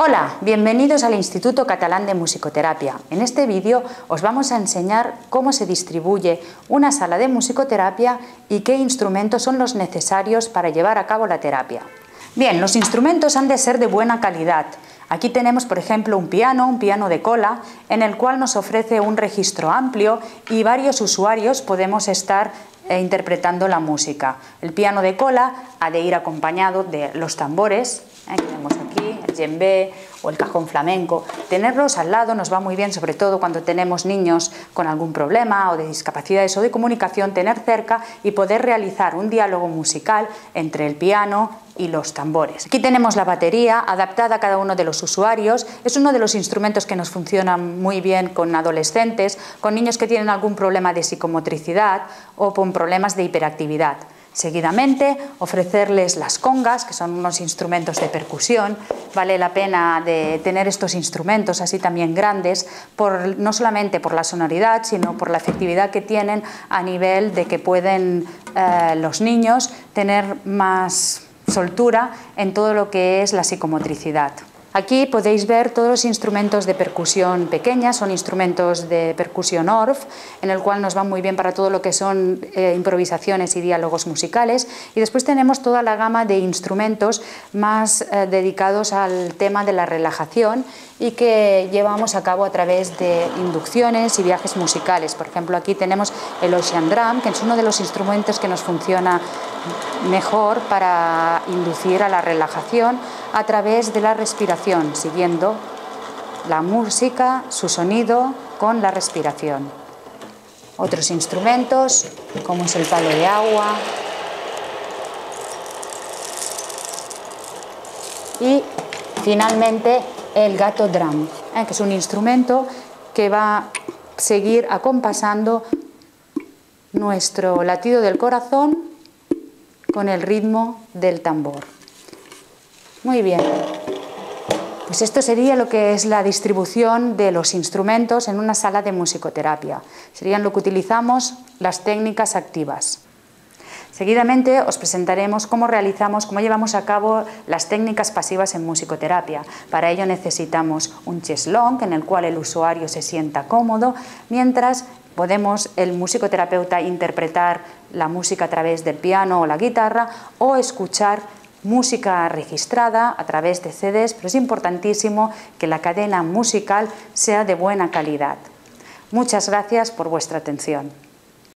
Hola, bienvenidos al Instituto Catalán de Musicoterapia. En este vídeo os vamos a enseñar cómo se distribuye una sala de musicoterapia y qué instrumentos son los necesarios para llevar a cabo la terapia. Bien, los instrumentos han de ser de buena calidad. Aquí tenemos, por ejemplo, un piano de cola, en el cual nos ofrece un registro amplio y varios usuarios podemos estar interpretando la música. El piano de cola ha de ir acompañado de los tambores, que tenemos aquí, el djembe o el cajón flamenco. Tenerlos al lado nos va muy bien, sobre todo cuando tenemos niños con algún problema o de discapacidades o de comunicación, tener cerca y poder realizar un diálogo musical entre el piano y los tambores. Aquí tenemos la batería adaptada a cada uno de los usuarios. Es uno de los instrumentos que nos funcionan muy bien con adolescentes, con niños que tienen algún problema de psicomotricidad o con problemas de hiperactividad. Seguidamente, ofrecerles las congas, que son unos instrumentos de percusión. Vale la pena de tener estos instrumentos así también grandes, no solamente por la sonoridad, sino por la efectividad que tienen a nivel de que pueden los niños tener más soltura en todo lo que es la psicomotricidad. Aquí podéis ver todos los instrumentos de percusión pequeñas, son instrumentos de percusión ORF, en el cual nos va muy bien para todo lo que son improvisaciones y diálogos musicales. Y después tenemos toda la gama de instrumentos más dedicados al tema de la relajación y que llevamos a cabo a través de inducciones y viajes musicales. Por ejemplo, aquí tenemos el Ocean Drum, que es uno de los instrumentos que nos funciona mejor para inducir a la relajación a través de la respiración, siguiendo la música, su sonido con la respiración. Otros instrumentos, como es el palo de agua. Y finalmente el gato drum, que es un instrumento que va a seguir acompasando nuestro latido del corazón con el ritmo del tambor. Muy bien, pues esto sería lo que es la distribución de los instrumentos en una sala de musicoterapia. Serían lo que utilizamos las técnicas activas. Seguidamente os presentaremos cómo llevamos a cabo las técnicas pasivas en musicoterapia. Para ello necesitamos un cheslong en el cual el usuario se sienta cómodo, mientras podemos el musicoterapeuta interpretar la música a través del piano o la guitarra o escuchar música registrada a través de CDs, pero es importantísimo que la cadena musical sea de buena calidad. Muchas gracias por vuestra atención.